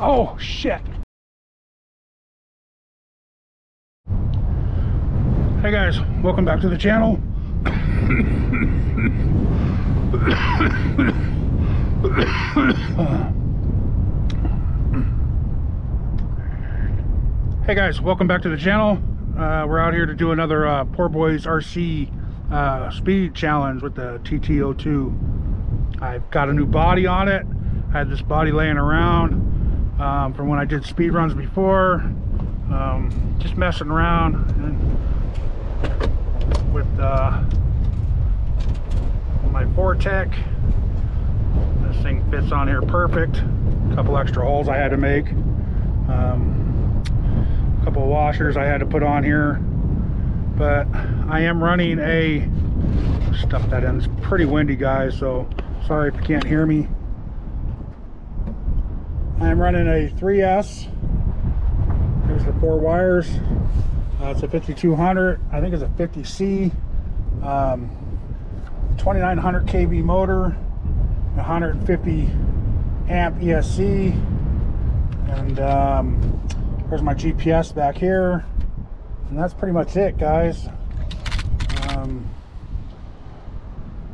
Oh shit. Hey guys, welcome back to the channel. Hey guys, welcome back to the channel. We're out here to do another Poor Boys RC speed challenge with the TT02. I've got a new body on it. I had this body laying around from when I did speed runs before. Just messing around with my Vortec. This thing fits on here perfect. A couple extra holes I had to make. A couple of washers I had to put on here. But I am running a, stuff that in, it's pretty windy guys, so sorry if you can't hear me. I'm running a 3S. Here's the 4 wires. It's a 5200, I think it's a 50C, 2900 kV motor, 150 amp ESC, and there's my GPS back here, and that's pretty much it guys.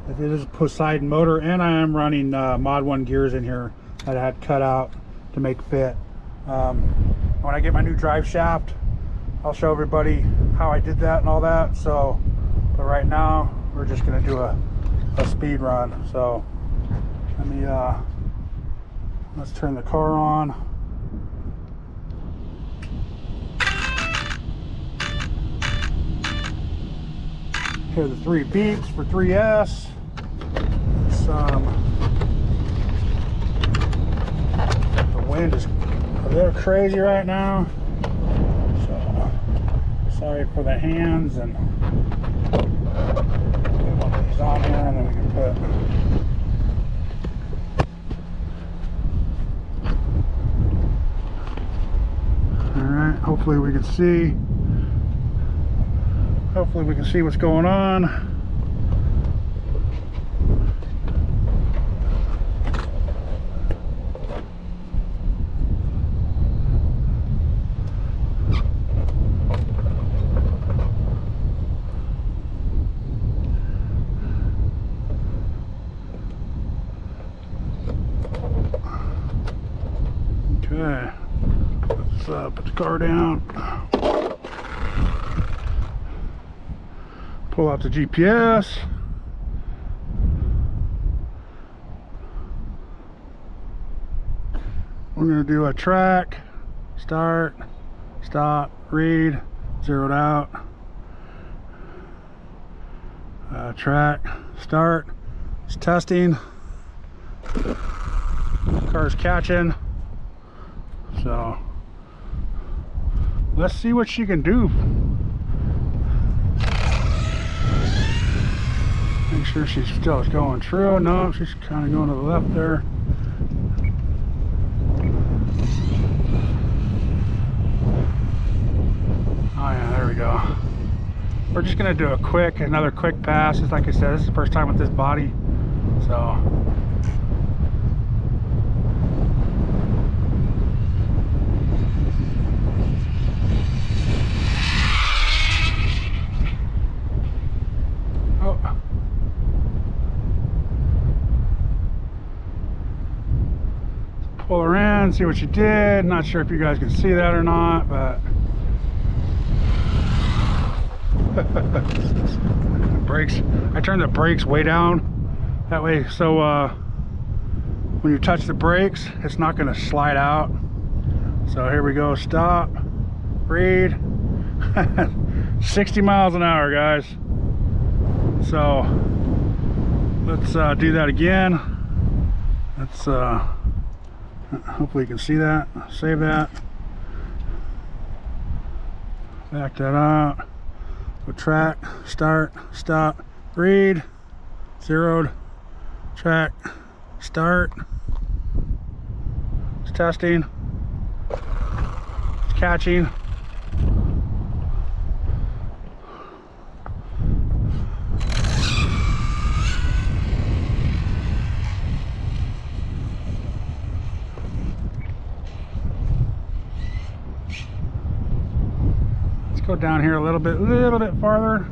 It is a Poseidon motor, and I am running Mod 1 gears in here that I had cut out to make fit. When I get my new drive shaft, I'll show everybody how I did that and all that. So, but right now we're just gonna do a speed run. So let me let's turn the car on. Here are the 3 beeps for 3S. The wind is a little crazy right now. Sorry for the hands, and get one of these on here, and then we can put. All right, hopefully we can see. Hopefully we can see what's going on. Okay, let's put the car down, pull out the GPS. We're going to do a track, start, stop, read, zeroed out, track, start, it's testing, car's catching. So let's see what she can do. Make sure she's still going true. No, she's kind of going to the left there. Oh yeah, there we go. We're just gonna do another quick pass. Just like I said, this is the first time with this body, so. Pull her in, see what she did. Not sure if you guys can see that or not, but brakes. I turned the brakes way down that way, so when you touch the brakes, it's not going to slide out. So here we go. Stop. Read. 60 miles an hour, guys. So let's do that again. Let's hopefully you can see that. Save that. Back that out. Go track, start, stop, read, zeroed, track, start. It's testing. It's catching. go down here a little bit farther.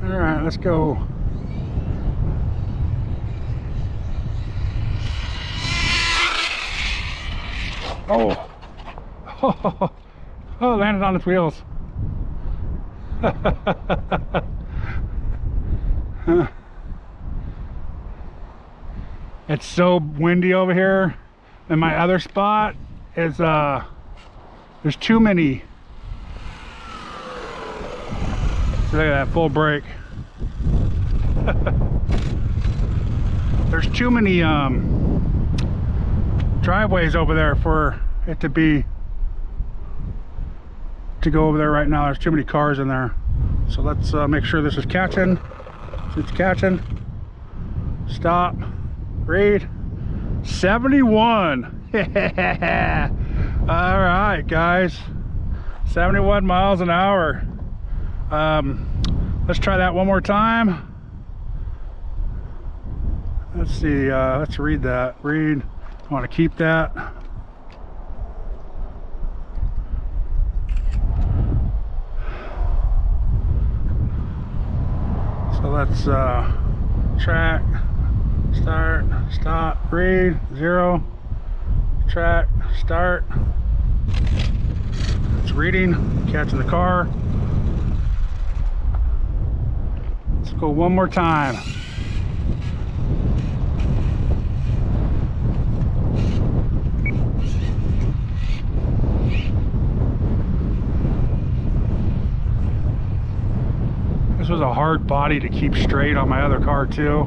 All right, let's go. Oh, oh, landed on its wheels. It's so windy over here, and my other spot is there's too many. So look at that full brake. There's too many driveways over there for it to go over there right now. There's too many cars in there. So let's make sure this is catching. So it's catching. Stop. Read. 71. Yeah. All right, guys. 71 miles an hour. Let's try that one more time. Let's see. Let's read that. Read. I want to keep that. So let's track, start, stop, read, 0, track, start. It's reading, catching the car. Let's go one more time. This was a hard body to keep straight on my other car too.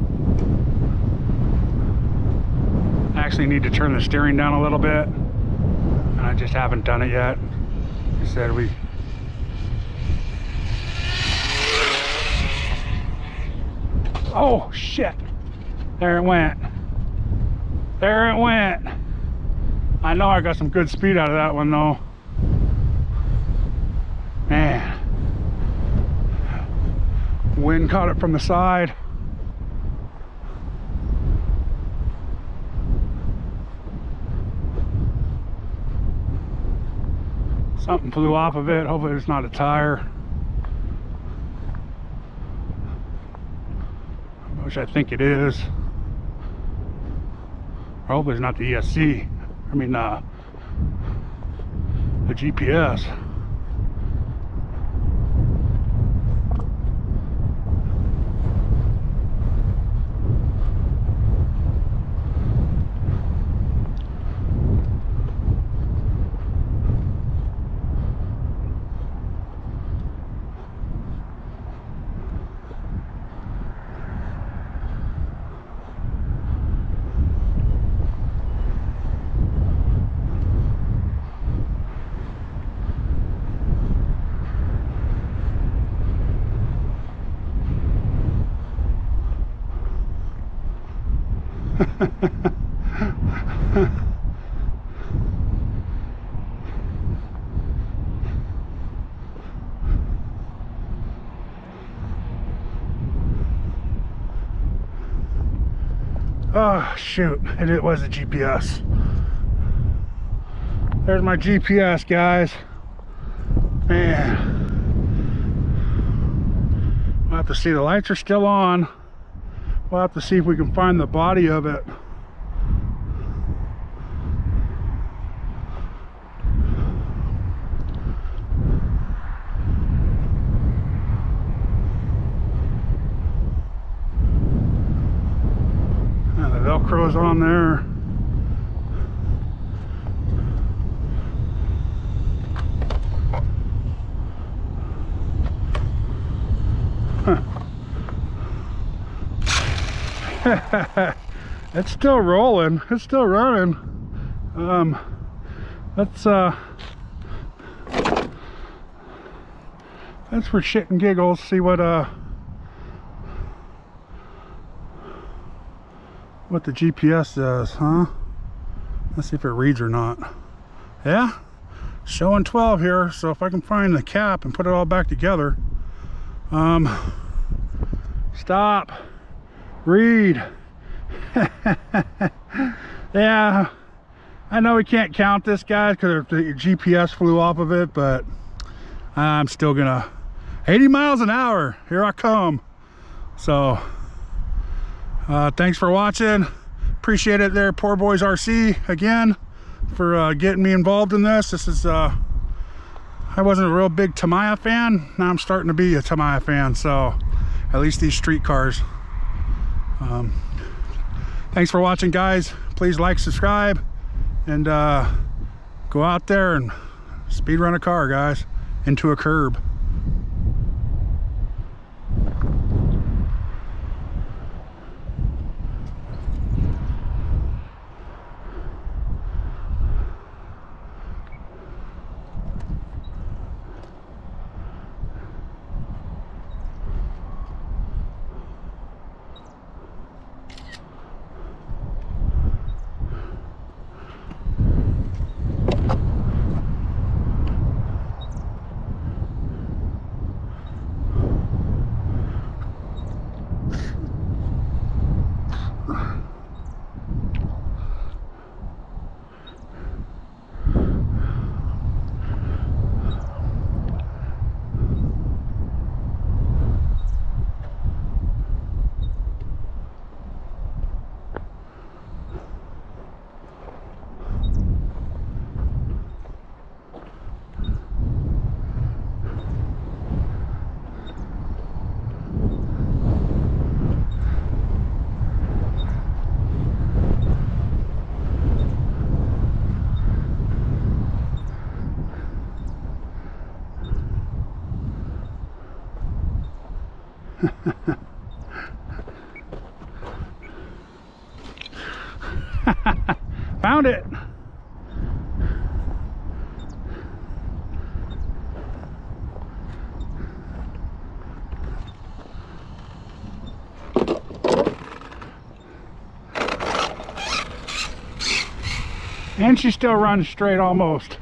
I actually need to turn the steering down a little bit, and I just haven't done it yet. I said oh shit, there it went. There it went. I know I got some good speed out of that one though. Man, wind caught it from the side. Something flew off of it. Hopefully it's not a tire, which I think it is. Or hopefully it's not the ESC. I mean the GPS. Oh shoot, and it was a GPS. There's my GPS, guys. Man, we'll have to see. The lights are still on. We'll have to see if we can find the body of it. And the Velcro's on there. It's still rolling. It's still running. That's for shit and giggles. See what the GPS says, huh? Let's see if it reads or not. Yeah, showing 12 here. So if I can find the cap and put it all back together. Stop. Read. Yeah, I know we can't count this, guys, because the GPS flew off of it, but I'm still gonna 80 miles an hour, here I come. So thanks for watching. Appreciate it there, Poor Boys RC, again, for getting me involved in this. This is I wasn't a real big Tamiya fan. Now I'm starting to be a Tamiya fan, so at least these street cars. Thanks for watching, guys. Please like, subscribe, and go out there and speed run a car, guys, into a curb. Found it. And she still runs straight almost.